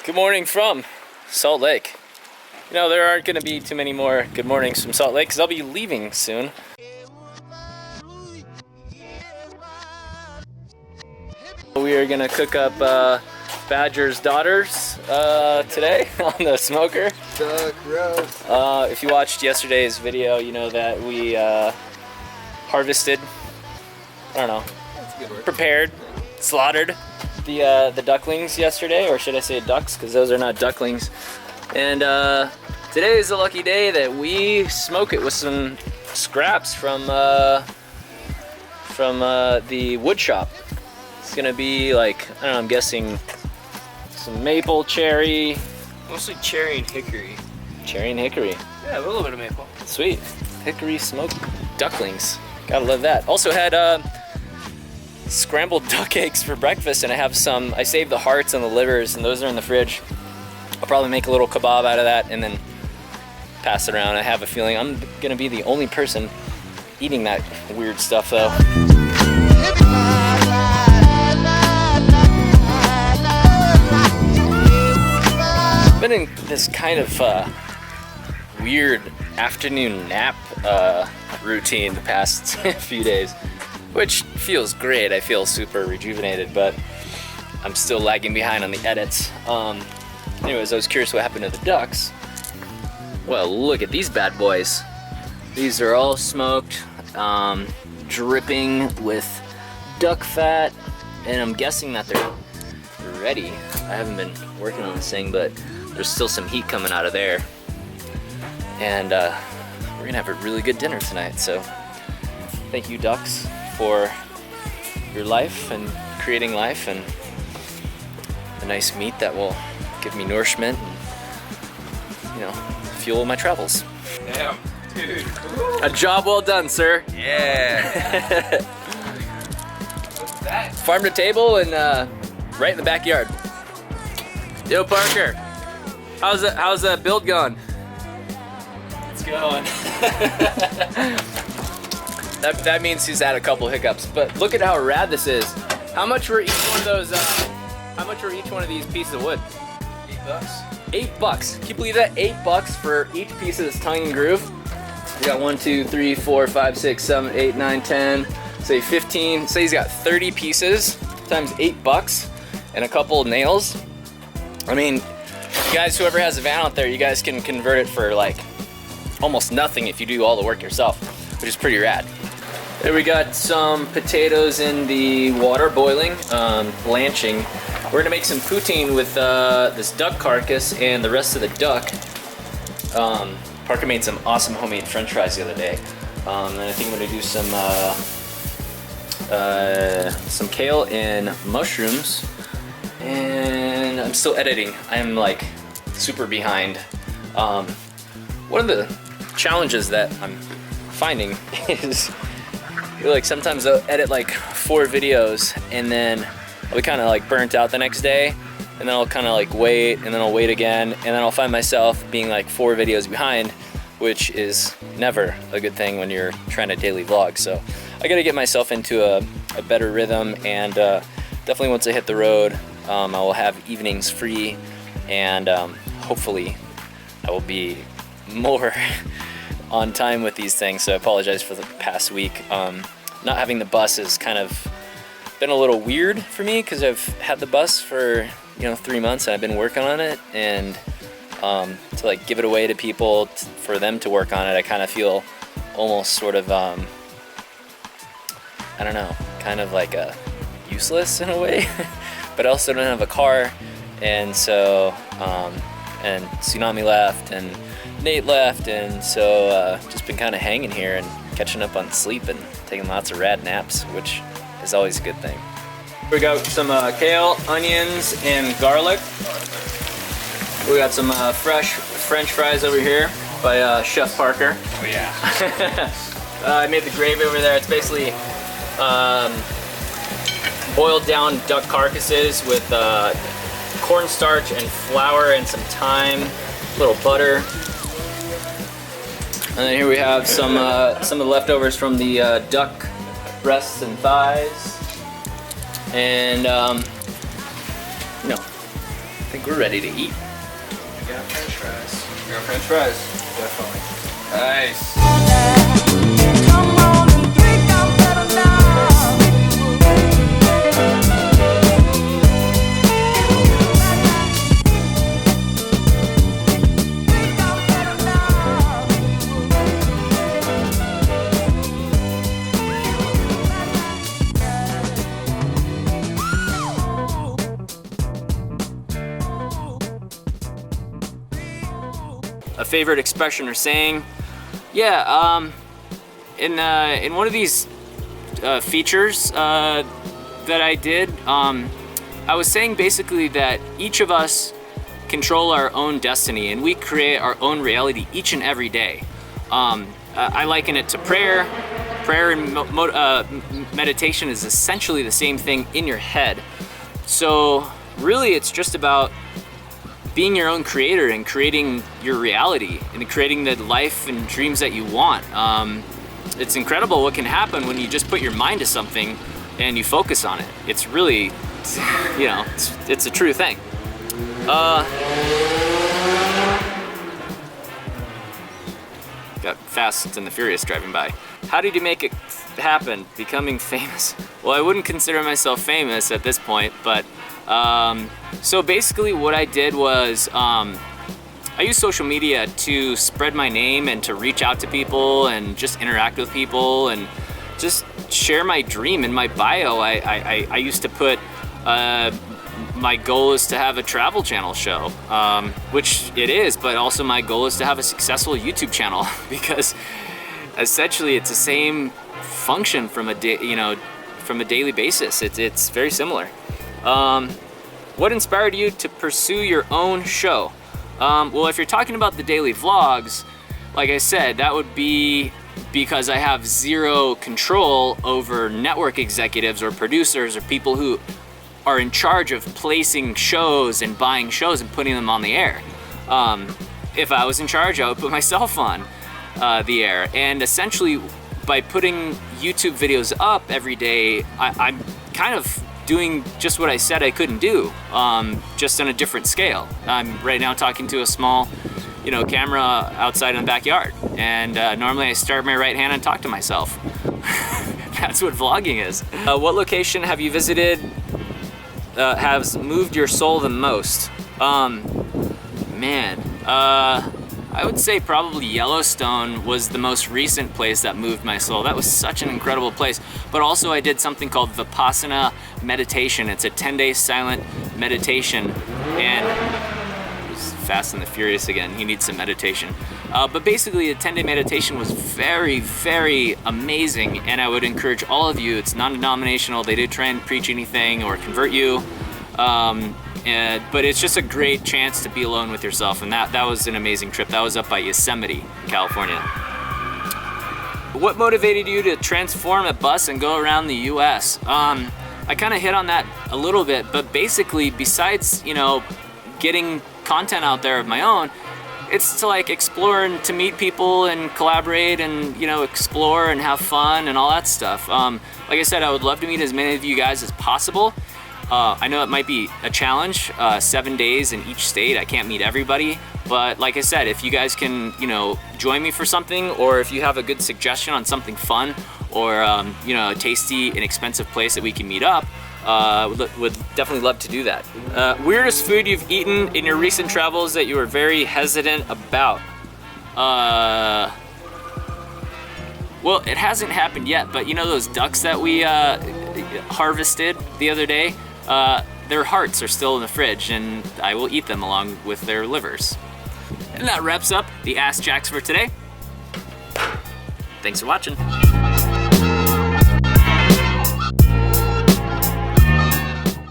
Good morning from Salt Lake. You know, there aren't going to be too many more good mornings from Salt Lake because I'll be leaving soon. We are going to cook up Badger's daughters today on the smoker. Gross. If you watched yesterday's video, you know that we harvested, I don't know, That's a good word. prepared, slaughtered the ducklings yesterday, or should I say ducks, because those are not ducklings. And today is a lucky day that we smoke it with some scraps from the wood shop. It's gonna be like, I don't know, I'm guessing some maple, cherry. Mostly cherry and hickory. Cherry and hickory. Yeah, a little bit of maple. Sweet. Hickory smoked ducklings. Gotta love that. Also had scrambled duck eggs for breakfast, and I saved the hearts and the livers, and those are in the fridge. I'll probably make a little kebab out of that and then pass it around. I have a feeling I'm gonna be the only person eating that weird stuff though. Been in this kind of weird afternoon nap routine the past few days, which feels great. I feel super rejuvenated, but I'm still lagging behind on the edits. Anyways, I was curious what happened to the ducks. Well, look at these bad boys. These are all smoked, dripping with duck fat, and I'm guessing that they're ready. I haven't been working on this thing, but there's still some heat coming out of there. And we're gonna have a really good dinner tonight, so thank you, ducks, for your life and creating life and the nice meat that will give me nourishment and, you know, fuel my travels. Damn, dude. A job well done, sir. Yeah. What's that? Farm to table and right in the backyard. Yo, Parker, how's that build going? It's going. That means he's had a couple hiccups, but look at how rad this is. How much were each one of those? How much were each one of these pieces of wood? $8. $8. Can you believe that? $8 for each piece of this tongue and groove. We got 1, 2, 3, 4, 5, 6, 7, 8, 9, 10. Say 15. Say he's got 30 pieces times $8 and a couple nails. I mean, you guys, whoever has a van out there, you guys can convert it for like almost nothing if you do all the work yourself, which is pretty rad. There we got some potatoes in the water boiling, blanching. We're gonna make some poutine with this duck carcass and the rest of the duck. Parker made some awesome homemade French fries the other day. And I think I'm gonna do some kale and mushrooms. And I'm still editing. I'm like super behind. One of the challenges that I'm finding is like sometimes I'll edit like 4 videos and then I'll be kind of like burnt out the next day, and then I'll kind of like wait, and then I'll wait again, and then I'll find myself being like 4 videos behind, which is never a good thing when you're trying to daily vlog. So I gotta get myself into a better rhythm, and definitely once I hit the road, I will have evenings free, and hopefully I will be more on time with these things. So I apologize for the past week. Not having the bus has kind of been a little weird for me because I've had the bus for 3 months and I've been working on it, and to like give it away to people for them to work on it, I kind of feel almost sort of I don't know, kind of like useless in a way. But I also don't have a car, and so and Tsunami left and Nate left, and so just been kind of hanging here and catching up on sleep and taking lots of rad naps, which is always a good thing. We got some kale, onions, and garlic. We got some fresh French fries over here by Chef Parker. Oh yeah. I made the gravy over there. It's basically boiled down duck carcasses with cornstarch and flour and some thyme, a little butter. And then here we have some of the leftovers from the duck breasts and thighs. And think we're ready to eat. We got French fries. We got French fries. Definitely. Nice. Come on and drink out better now. Drink out better now. A favorite expression or saying? Yeah, in one of these features that I did, I was saying basically that each of us control our own destiny and we create our own reality each and every day. I liken it to prayer. Prayer and meditation is essentially the same thing in your head. So really it's just about being your own creator and creating your reality and creating the life and dreams that you want. It's incredible what can happen when you just put your mind to something and you focus on it. It's really, you know, it's a true thing. Got Fast and the Furious driving by. How did you make it happen, becoming famous? Well, I wouldn't consider myself famous at this point, but so basically what I did was I used social media to spread my name and to reach out to people and just interact with people and just share my dream. In my bio, I used to put my goal is to have a travel channel show, which it is, but also my goal is to have a successful YouTube channel because essentially it's the same function from a daily basis. It's very similar. What inspired you to pursue your own show? Well, if you're talking about the daily vlogs, like I said, that would be because I have zero control over network executives or producers or people who are in charge of placing shows and buying shows and putting them on the air. If I was in charge, I would put myself on the air. And essentially, by putting YouTube videos up every day, I'm kind of doing just what I said I couldn't do, just on a different scale. I'm right now talking to a small, camera outside in the backyard, and normally I start my right hand and talk to myself. That's what vlogging is. What location have you visited has moved your soul the most? I would say probably Yellowstone was the most recent place that moved my soul. That was such an incredible place. But also I did something called Vipassana meditation. It's a 10-day silent meditation. And it's Fast and the Furious again. He needs some meditation. But basically a 10-day meditation was very, very amazing. And I would encourage all of you, it's non-denominational. They didn't try and preach anything or convert you. But it's just a great chance to be alone with yourself, and that was an amazing trip. That was up by Yosemite, California. What motivated you to transform a bus and go around the US? I kind of hit on that a little bit, but basically besides, getting content out there of my own, it's to like explore and to meet people and collaborate and, explore and have fun and all that stuff. Like I said, I would love to meet as many of you guys as possible. I know it might be a challenge, 7 days in each state. I can't meet everybody, but like I said, if you guys can, join me for something, or if you have a good suggestion on something fun, or a tasty, inexpensive place that we can meet up, would definitely love to do that. Weirdest food you've eaten in your recent travels that you were very hesitant about? Well, it hasn't happened yet, but those ducks that we harvested the other day, their hearts are still in the fridge, and I will eat them along with their livers. And that wraps up the Ask Jacks for today. Thanks for watching.